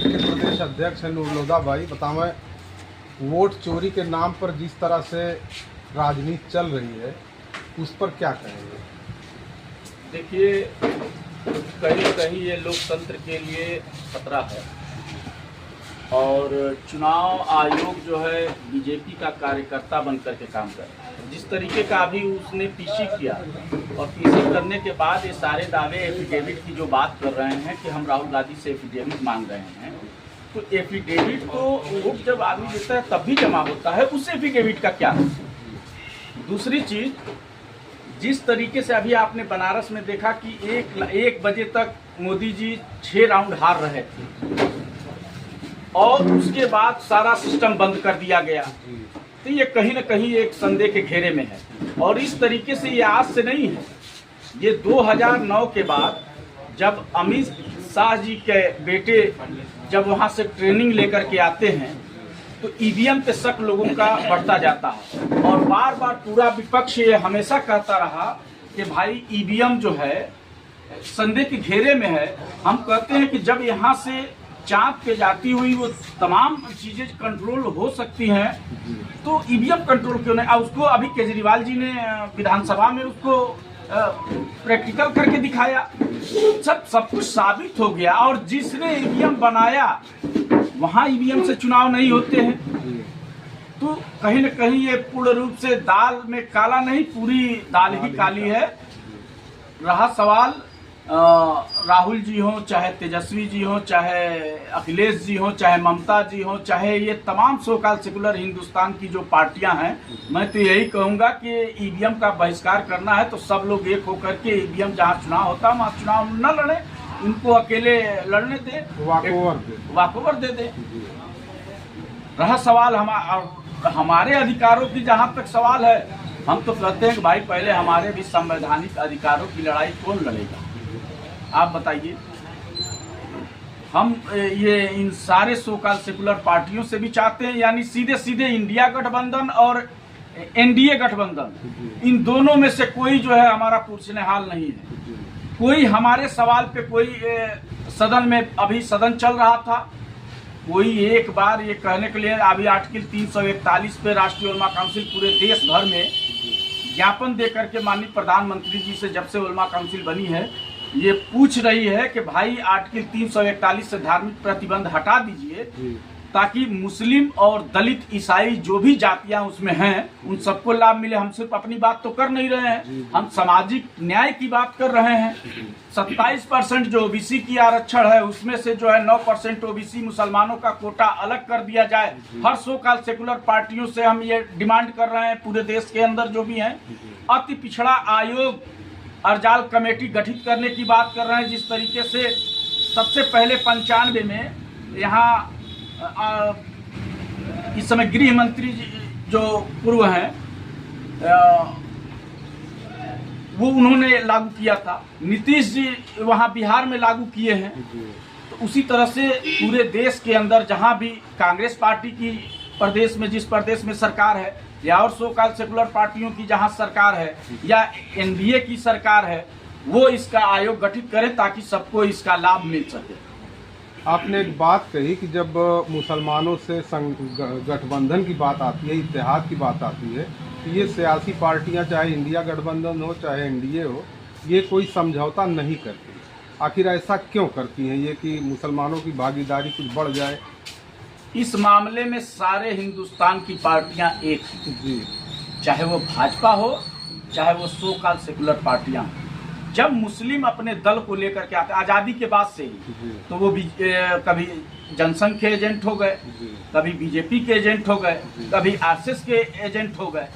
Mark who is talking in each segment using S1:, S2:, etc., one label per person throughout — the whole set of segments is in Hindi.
S1: के प्रदेश अध्यक्ष है नूरलोदा भाई, बताएं वोट चोरी के नाम पर जिस तरह से राजनीति चल रही है उस पर क्या कहेंगे?
S2: देखिए, कहीं कहीं ये लोकतंत्र के लिए खतरा है और चुनाव आयोग जो है बीजेपी का कार्यकर्ता बनकर के काम कर रहा है। जिस तरीके का अभी उसने पीसी किया और पीसी करने के बाद ये सारे दावे एफिडेविट की जो बात कर रहे हैं कि हम राहुल गांधी से एफिडेविट मांग रहे हैं, तो एफिडेविट तो वोट जब आदमी देता है तब भी जमा होता है, उस एफिडेविट का क्या है? दूसरी चीज, जिस तरीके से अभी आपने बनारस में देखा कि एक बजे तक मोदी जी 6 राउंड हार रहे थे और उसके बाद सारा सिस्टम बंद कर दिया गया, तो ये कहीं ना कहीं एक संदेह के घेरे में है। और इस तरीके से ये आज से नहीं है, ये 2009 के बाद जब अमित शाह जी के बेटे जब वहाँ से ट्रेनिंग लेकर के आते हैं तो ईवीएम पे शक लोगों का बढ़ता जाता है और बार बार पूरा विपक्ष ये हमेशा कहता रहा कि भाई ईवीएम जो है संदेह के घेरे में है। हम कहते हैं कि जब यहाँ से चाँद पे जाती हुई वो तमाम चीजें कंट्रोल हो सकती हैं तो ईवीएम कंट्रोल क्यों नहीं? उसको अभी केजरीवाल जी ने विधानसभा में उसको प्रैक्टिकल करके दिखाया, सब कुछ साबित हो गया। और जिसने ईवीएम बनाया वहाँ ईवीएम से चुनाव नहीं होते हैं, तो कहीं न कहीं ये पूर्ण रूप से दाल में काला नहीं, पूरी दाल ही काली है। रहा सवाल राहुल जी हो, चाहे तेजस्वी जी हो, चाहे अखिलेश जी हो, चाहे ममता जी हो, चाहे ये तमाम सोकाल सेकुलर हिंदुस्तान की जो पार्टियां हैं, मैं तो यही कहूंगा कि ईवीएम का बहिष्कार करना है तो सब लोग एक होकर के ईवीएम जहां चुनाव होता है वहां चुनाव न लड़े, उनको अकेले लड़ने दे, वॉकओवर दे दे। रहा सवाल हमारे अधिकारों की, जहां तक सवाल है, हम तो कहते हैं कि भाई पहले हमारे भी संवैधानिक अधिकारों की लड़ाई कौन लड़ेगा? आप बताइए। हम ये इन सारे सोकाल सेकुलर पार्टियों से भी चाहते हैं, यानी सीधे सीधे इंडिया गठबंधन और एनडीए गठबंधन, इन दोनों में से कोई जो है हमारा पुरस्नेहाल नहीं है। कोई हमारे सवाल पे, कोई सदन में अभी सदन चल रहा था, कोई एक बार ये कहने के लिए अभी आर्टिकल 341 पे राष्ट्रीय उलमा काउंसिल पूरे देश भर में ज्ञापन दे करके माननीय प्रधानमंत्री जी से जब से उलमा काउंसिल बनी है ये पूछ रही है कि भाई आर्टिकल 341 से धार्मिक प्रतिबंध हटा दीजिए ताकि मुस्लिम और दलित ईसाई जो भी जातियां उसमें हैं उन सबको लाभ मिले। हम सिर्फ अपनी बात तो कर नहीं रहे हैं, हम सामाजिक न्याय की बात कर रहे हैं। 27% जो ओबीसी की आरक्षण है उसमें से जो है 9% ओबीसी मुसलमानों का कोटा अलग कर दिया जाए। हर सोकाल सेकुलर पार्टियों से हम ये डिमांड कर रहे हैं, पूरे देश के अंदर जो भी हैं। अति पिछड़ा आयोग अर्जाल कमेटी गठित करने की बात कर रहे हैं, जिस तरीके से सबसे पहले 95 में यहाँ इस समय गृह मंत्री जो पूर्व हैं वो उन्होंने लागू किया था, नीतीश जी वहाँ बिहार में लागू किए हैं। तो उसी तरह से पूरे देश के अंदर जहाँ भी कांग्रेस पार्टी की प्रदेश में, जिस प्रदेश में सरकार है, या और सोकाल सेकुलर पार्टियों की जहाँ सरकार है या एनडीए की सरकार है, वो इसका आयोग गठित करे ताकि सबको इसका लाभ मिल सके।
S1: आपने एक बात कही कि जब मुसलमानों से गठबंधन की बात आती है, इत्तेहाद की बात आती है, तो ये सियासी पार्टियां चाहे इंडिया गठबंधन हो चाहे एनडीए हो, ये कोई समझौता नहीं करती। आखिर ऐसा क्यों करती हैं ये कि मुसलमानों की भागीदारी कुछ बढ़ जाए?
S2: इस मामले में सारे हिंदुस्तान की पार्टियां एक हैं, चाहे वो भाजपा हो चाहे वो सोकाल सेकुलर पार्टियां। जब मुस्लिम अपने दल को लेकर के आते आज़ादी के बाद से ही, तो वो कभी जनसंघ के एजेंट हो गए, कभी बीजेपी के एजेंट हो गए, कभी आरएसएस के एजेंट हो गए।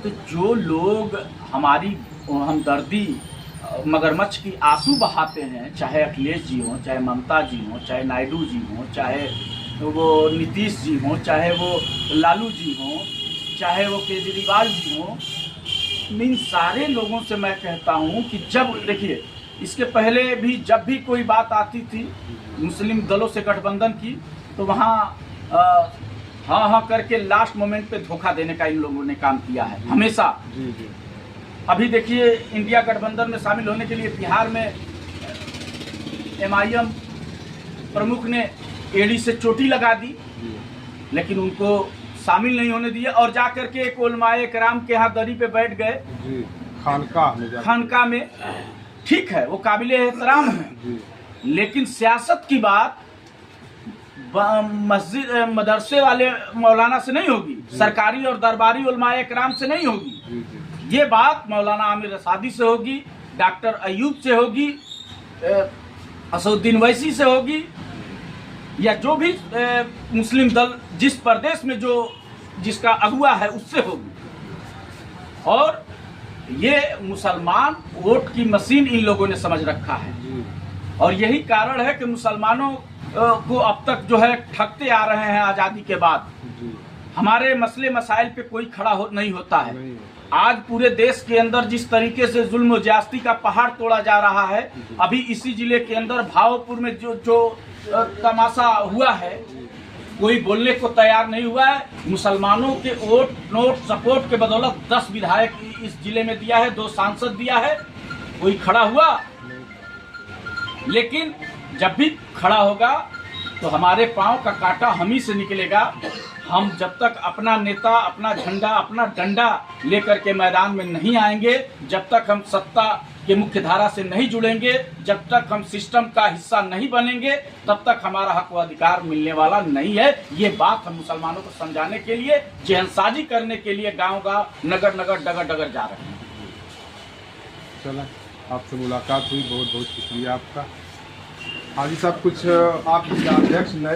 S2: तो जो लोग हमारी हमदर्दी मगरमच्छ की आंसू बहाते हैं, चाहे अखिलेश जी हो, चाहे ममता जी हो, चाहे नायडू जी हो, चाहे वो नीतीश जी हो, चाहे वो लालू जी हो, चाहे वो केजरीवाल जी हो, इन सारे लोगों से मैं कहता हूं कि जब देखिए इसके पहले भी जब भी कोई बात आती थी मुस्लिम दलों से गठबंधन की, तो वहाँ हाँ हाँ करके लास्ट मोमेंट पे धोखा देने का इन लोगों ने काम किया है हमेशा। अभी देखिए इंडिया गठबंधन में शामिल होने के लिए बिहार में एमआईएम प्रमुख ने एड़ी से चोटी लगा दी,
S1: जी
S2: लेकिन उनको शामिल नहीं होने दिया और जा करके एक उलमाए कराम के यहाँ दरी पे बैठ गए
S1: जी, खानकाह में जाके।
S2: खानका में। ठीक है, वो काबिल एहतराम है,
S1: जी
S2: लेकिन सियासत की बात मस्जिद मदरसे वाले मौलाना से नहीं होगी, सरकारी और दरबारी उलमाए कराम से नहीं होगी।
S1: जी जी
S2: ये बात मौलाना आमिर रसादी से होगी, डॉक्टर अयूब से होगी, असदुद्दीन वैसी से होगी, या जो भी मुस्लिम दल जिस प्रदेश में जो जिसका अगुआ है उससे होगी। और ये मुसलमान वोट की मशीन इन लोगों ने समझ रखा है,
S1: जी
S2: और यही कारण है कि मुसलमानों को अब तक जो है ठगते आ रहे हैं। आज़ादी के बाद
S1: जी,
S2: हमारे मसले मसाइल पे कोई खड़ा नहीं होता है।
S1: नहीं है।
S2: आज पूरे देश के अंदर जिस तरीके से जुल्म और ज्यादती का पहाड़ तोड़ा जा रहा है, अभी इसी जिले के अंदर भावपुर में जो तमाशा हुआ है, कोई बोलने को तैयार नहीं हुआ है। मुसलमानों के वोट नोट सपोर्ट के बदौलत 10 विधायक इस जिले में दिया है, 2 सांसद दिया है, कोई खड़ा हुआ? लेकिन जब भी खड़ा होगा तो हमारे पांव का कांटा हम ही से निकलेगा। हम जब तक अपना नेता, अपना झंडा, अपना डंडा लेकर के मैदान में नहीं आएंगे, जब तक हम सत्ता के मुख्य धारा से नहीं जुड़ेंगे, जब तक हम सिस्टम का हिस्सा नहीं बनेंगे, तब तक हमारा हक व अधिकार मिलने वाला नहीं है। ये बात हम मुसलमानों को समझाने के लिए, जहनसाजी करने के लिए गांव-गांव, नगर-नगर, डगर-डगर जा रहे हैं।
S1: चला, आपसे मुलाकात हुई, बहुत बहुत शुक्रिया आपका। हाजी साहब, कुछ आप अध्यक्ष नए